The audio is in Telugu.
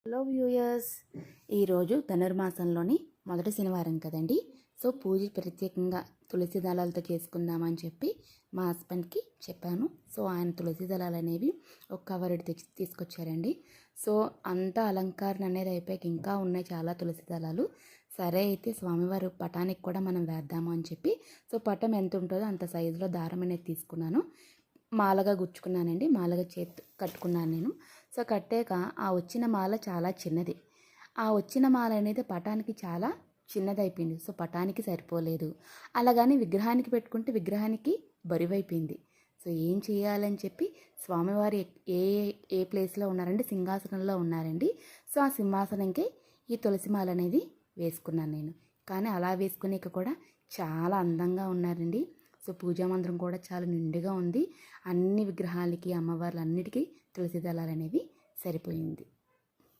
హలో వ్యూయర్స్, ఈరోజు ధనుర్మాసంలోని మొదటి శనివారం కదండి. సో పూజ ప్రత్యేకంగా తులసి దళాలతో చేసుకుందామని చెప్పి మా హస్బెండ్కి చెప్పాను. సో ఆయన తులసి దళాలు అనేవి ఒక కవర్ తీసుకొచ్చారండి. సో అంతా అలంకరణ అనేది అయిపోయాక ఇంకా ఉన్నాయి చాలా తులసి దళాలు. సరే అయితే స్వామివారి పటానికి కూడా మనం వేద్దాము అని చెప్పి సో పటం ఎంత ఉంటుందో అంత సైజులో దారం అనేది తీసుకున్నాను. మాలగా గుచ్చుకున్నానండి. మాలగా చేతి కట్టుకున్నాను నేను. సో కట్టాక ఆ వచ్చిన మాల చాలా చిన్నది. ఆ వచ్చిన మాల అనేది పటానికి చాలా చిన్నదైపోయింది. సో పటానికి సరిపోలేదు. అలాగని విగ్రహానికి పెట్టుకుంటే విగ్రహానికి బరువైపోయింది. సో ఏం చేయాలని చెప్పి స్వామివారి ఏ ఏ ప్లేస్లో ఉన్నారండి, సింహాసనంలో ఉన్నారండి. సో ఆ సింహాసనంకి ఈ తులసి మాల అనేది వేసుకున్నాను నేను. కానీ అలా వేసుకునేక కూడా చాలా అందంగా ఉన్నారండి. సో పూజా మందిరం కూడా చాలా నిండుగా ఉంది. అన్ని విగ్రహాలకి అమ్మవార్లు అన్నిటికీ తులసి దళాలు అనేవి సరిపోయింది.